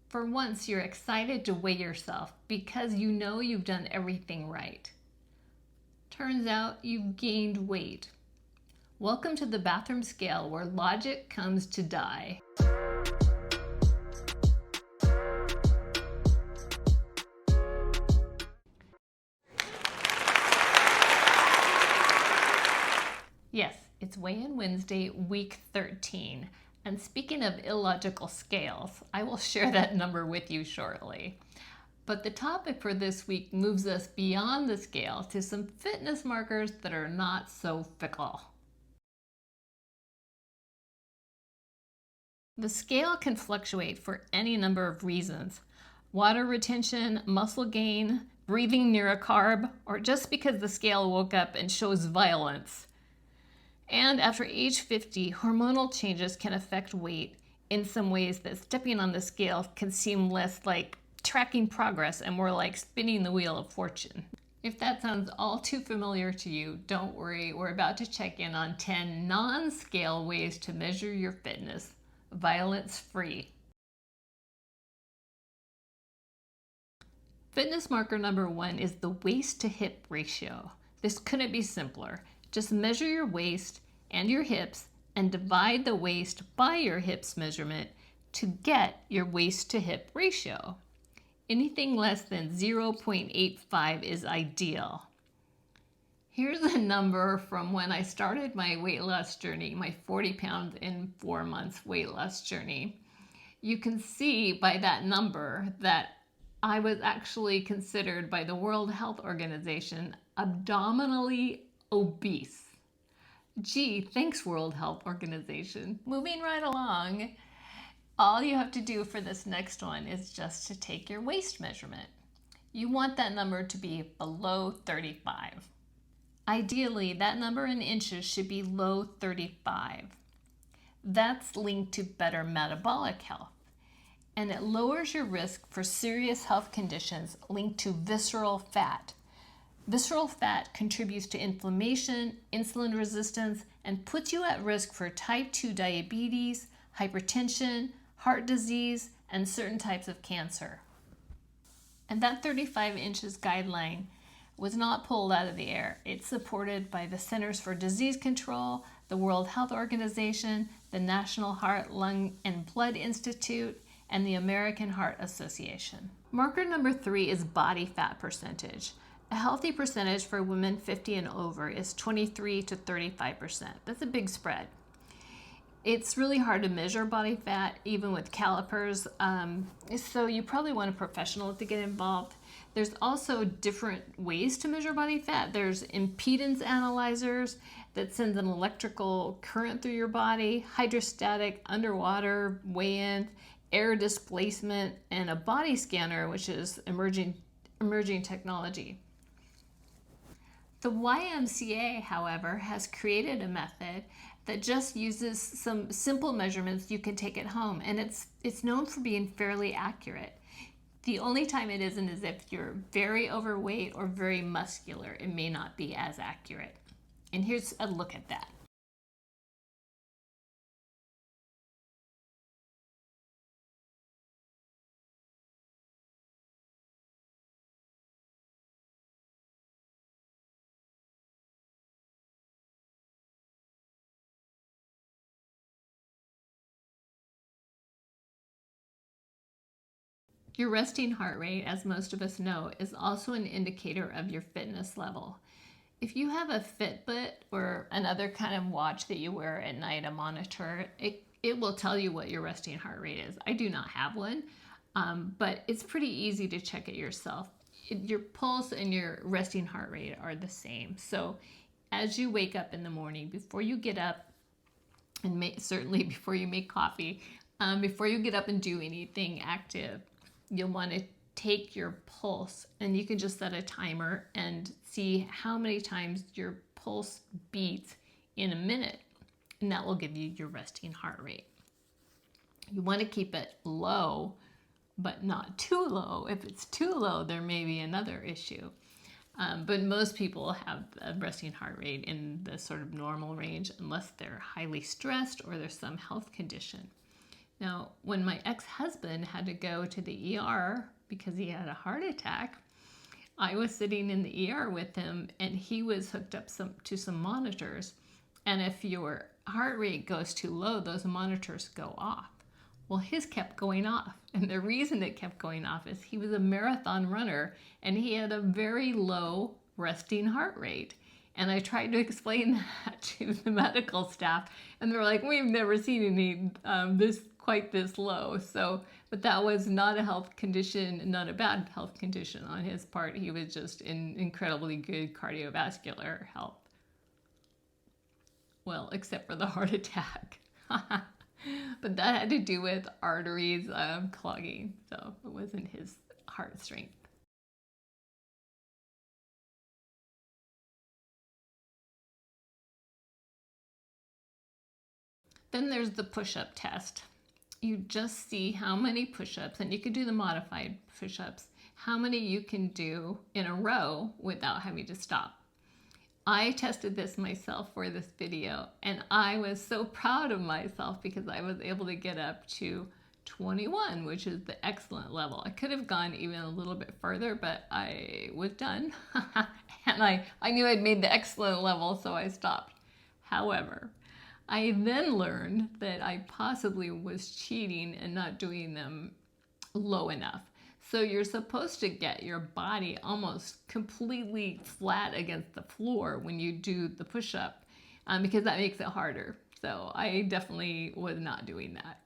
For once, you're excited to weigh yourself because you know you've done everything right. Turns out you've gained weight. Welcome to the bathroom scale where logic comes to die. Yes, it's Weigh-In Wednesday, week 13. And speaking of illogical scales, I will share that number with you shortly. But the topic for this week moves us beyond the scale to some fitness markers that are not so fickle. The scale can fluctuate for any number of reasons. Water retention, muscle gain, breathing near a carb, or just because the scale woke up and shows violence. And after age 50, hormonal changes can affect weight in some ways that stepping on the scale can seem less like tracking progress and more like spinning the wheel of fortune. If that sounds all too familiar to you, don't worry, we're about to check in on 10 non-scale ways to measure your fitness, violence-free. Fitness marker number 1 is the waist to hip ratio. This couldn't be simpler. Just measure your waist and your hips and divide the waist by your hips measurement to get your waist to hip ratio. Anything less than 0.85 is ideal. Here's a number from when I started my weight loss journey, my 40 pounds in 4 months weight loss journey. You can see by that number that I was actually considered by the World Health Organization abdominally obese. Gee, thanks World Health Organization. Moving right along, all you have to do for this next one is just to take your waist measurement. You want that number to be below 35. Ideally, that number in inches should be low 35. That's linked to better metabolic health, and it lowers your risk for serious health conditions linked to visceral fat. Visceral fat contributes to inflammation, insulin resistance, and puts you at risk for type 2 diabetes, hypertension, heart disease, and certain types of cancer. And that 35 inches guideline was not pulled out of the air. It's supported by the Centers for Disease Control, the World Health Organization, the National Heart, Lung, and Blood Institute, and the American Heart Association. Marker number 3 is body fat percentage. A healthy percentage for women 50 and over is 23 to 35%. That's a big spread. It's really hard to measure body fat, even with calipers, so you probably want a professional to get involved. There's also different ways to measure body fat. There's impedance analyzers that sends an electrical current through your body, hydrostatic, underwater, weigh-in, air displacement, and a body scanner, which is emerging technology. The YMCA, however, has created a method that just uses some simple measurements you can take at home, and it's known for being fairly accurate. The only time it isn't is if you're very overweight or very muscular. It may not be as accurate. And here's a look at that. Your resting heart rate, as most of us know, is also an indicator of your fitness level. If you have a Fitbit or another kind of watch that you wear at night, a monitor, it will tell you what your resting heart rate is. I do not have one, but it's pretty easy to check it yourself. Your pulse and your resting heart rate are the same. So as you wake up in the morning, before you get up, and certainly before you make coffee, before you get up and do anything active, you'll want to take your pulse, and you can just set a timer and see how many times your pulse beats in a minute, and that will give you your resting heart rate. You want to keep it low, but not too low. If it's too low, there may be another issue. But most people have a resting heart rate in the sort of normal range unless they're highly stressed or there's some health condition. Now, when my ex-husband had to go to the ER because he had a heart attack, I was sitting in the ER with him, and he was hooked up to some monitors. And if your heart rate goes too low, those monitors go off. Well, his kept going off. And the reason it kept going off is he was a marathon runner, and he had a very low resting heart rate. And I tried to explain that to the medical staff, and they're like, we've never seen any quite this low. So, but that was not a health condition, not a bad health condition on his part. He was just in incredibly good cardiovascular health. Well, except for the heart attack. But that had to do with arteries clogging, so it wasn't his heart strength. Then there's the push-up test. You just see how many push-ups, and you can do the modified push-ups, how many you can do in a row without having to stop. I tested this myself for this video, and I was so proud of myself because I was able to get up to 21, which is the excellent level. I could have gone even a little bit further, but I was done. And I knew I'd made the excellent level, so I stopped. However, I then learned that I possibly was cheating and not doing them low enough. So you're supposed to get your body almost completely flat against the floor when you do the push-up because that makes it harder. So I definitely was not doing that.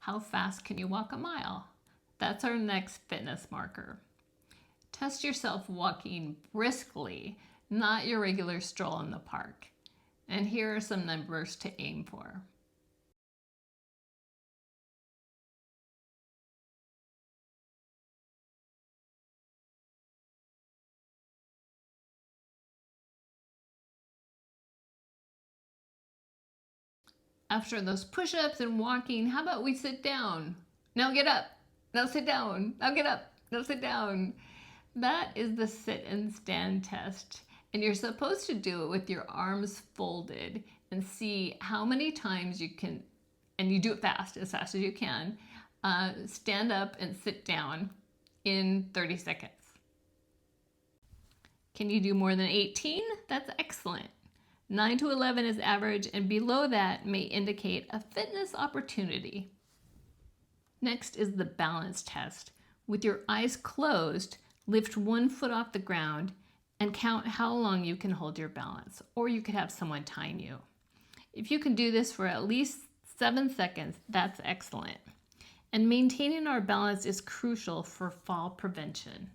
How fast can you walk a mile? That's our next fitness marker. Test yourself walking briskly, not your regular stroll in the park. And here are some numbers to aim for. After those push-ups and walking, how about we sit down? Now get up. Now sit down. Now get up. Now sit down. That is the sit and stand test. And you're supposed to do it with your arms folded and see how many times you can, and you do it fast, as fast as you can, stand up and sit down in 30 seconds. Can you do more than 18? That's excellent. 9 to 11 is average, and below that may indicate a fitness opportunity. Next is the balance test. With your eyes closed, lift one foot off the ground and count how long you can hold your balance, or you could have someone time you. If you can do this for at least 7 seconds, that's excellent. And maintaining our balance is crucial for fall prevention.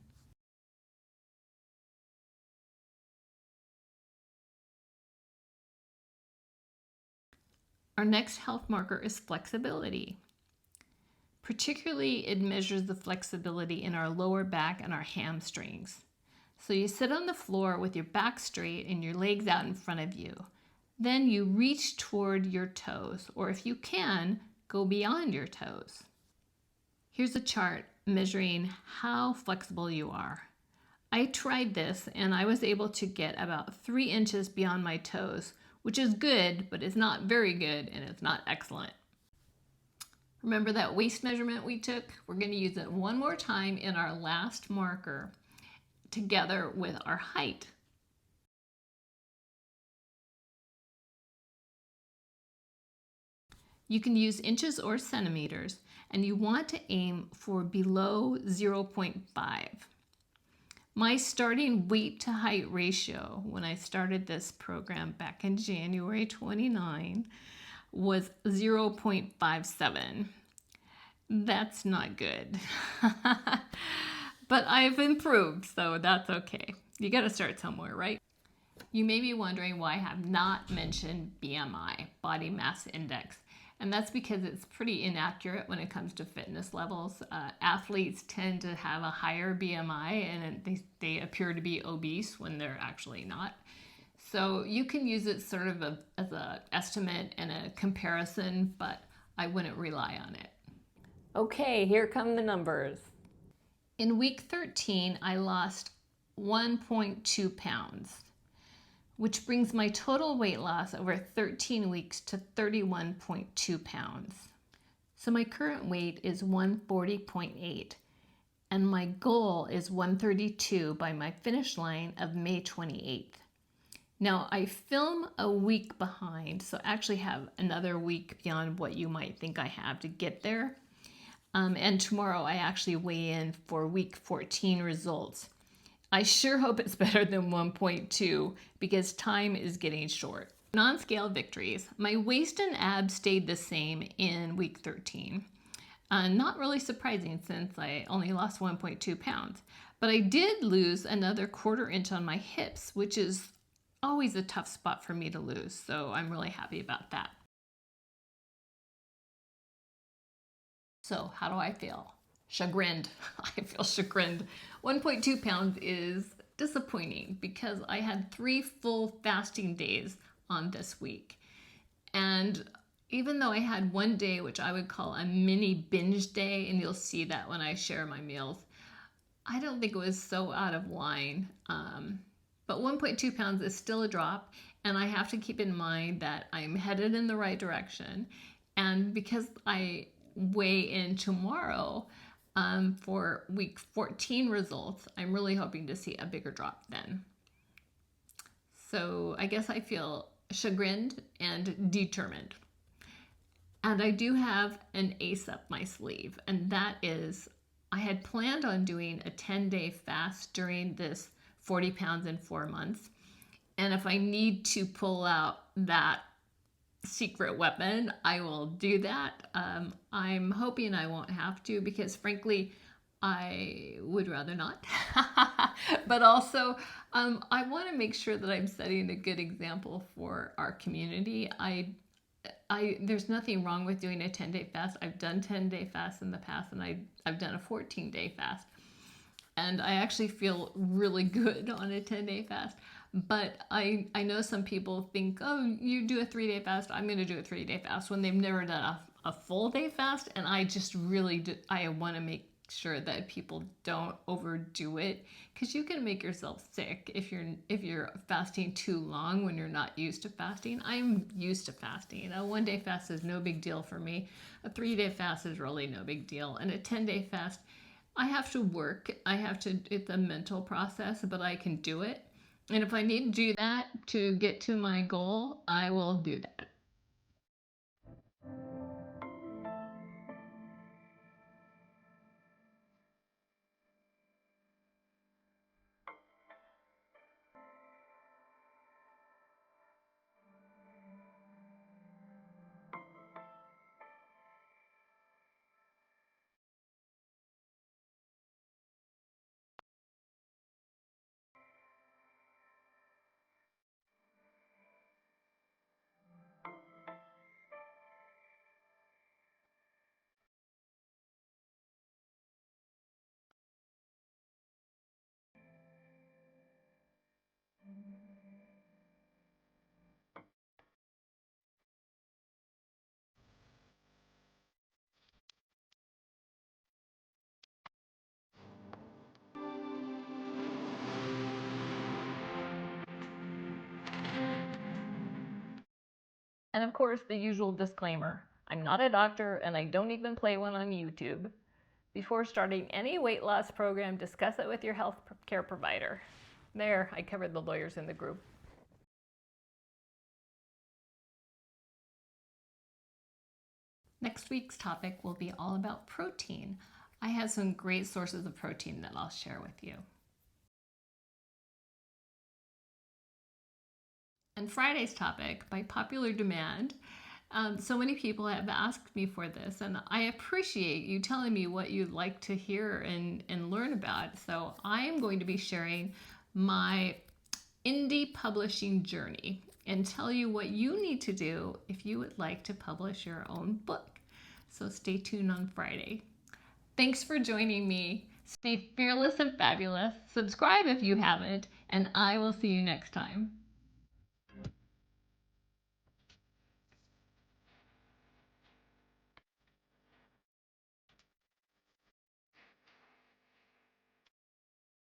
Our next health marker is flexibility. Particularly, it measures the flexibility in our lower back and our hamstrings. So you sit on the floor with your back straight and your legs out in front of you. Then you reach toward your toes, or if you can, go beyond your toes. Here's a chart measuring how flexible you are. I tried this and I was able to get about 3 inches beyond my toes, which is good, but it's not very good and it's not excellent. Remember that waist measurement we took? We're going to use it one more time in our last marker together with our height. You can use inches or centimeters, and you want to aim for below 0.5. My starting weight to height ratio when I started this program back in January 29 was 0.57. That's not good. But I've improved, so that's okay. You got to start somewhere, right? You may be wondering why I have not mentioned BMI, body mass index. And that's because it's pretty inaccurate when it comes to fitness levels. Athletes tend to have a higher BMI and they appear to be obese when they're actually not. So you can use it sort of as an estimate and a comparison, but I wouldn't rely on it. Okay, here come the numbers. In week 13, I lost 1.2 pounds, which brings my total weight loss over 13 weeks to 31.2 pounds. So my current weight is 140.8, and my goal is 132 by my finish line of May 28th. Now I film a week behind, so I actually have another week beyond what you might think I have to get there. And tomorrow I actually weigh in for week 14 results. I sure hope it's better than 1.2 because time is getting short. Non-scale victories. My waist and abs stayed the same in week 13. Not really surprising since I only lost 1.2 pounds. But I did lose another 1/4 inch on my hips, which is always a tough spot for me to lose. So I'm really happy about that. So how do I feel? Chagrined. I feel chagrined. 1.2 pounds is disappointing because I had 3 full fasting days on this week. And even though I had one day, which I would call a mini binge day, and you'll see that when I share my meals, I don't think it was so out of line. But 1.2 pounds is still a drop, and I have to keep in mind that I'm headed in the right direction. And because I weigh in tomorrow for week 14 results, I'm really hoping to see a bigger drop then. So I guess I feel chagrined and determined. And I do have an ace up my sleeve, and that is I had planned on doing a 10-day fast during this 40 pounds in 4 months. And if I need to pull out that secret weapon, I will do that. I'm hoping I won't have to because frankly, I would rather not. But also, I want to make sure that I'm setting a good example for our community. There's nothing wrong with doing a 10-day fast. I've done 10-day fasts in the past, and I've done a 14-day fast. And I actually feel really good on a 10-day fast. But I know some people think, oh, you do a 3-day fast, I'm going to do a 3-day fast when they've never done a full day fast. And I just really I want to make sure that people don't overdo it, because you can make yourself sick if you're fasting too long when you're not used to fasting. I'm used to fasting. A 1-day fast is no big deal for me. A 3-day fast is really no big deal. And a 10-day fast, I have to work. It's a mental process, but I can do it. And if I need to do that to get to my goal, I will do that. And of course, the usual disclaimer. I'm not a doctor, and I don't even play one on YouTube. Before starting any weight loss program, discuss it with your health care provider. There, I covered the lawyers in the group. Next week's topic will be all about protein. I have some great sources of protein that I'll share with you. And Friday's topic, by popular demand, so many people have asked me for this, and I appreciate you telling me what you'd like to hear and learn about. So I am going to be sharing my indie publishing journey and tell you what you need to do if you would like to publish your own book. So stay tuned on Friday. Thanks for joining me. Stay fearless and fabulous. Subscribe if you haven't, and I will see you next time.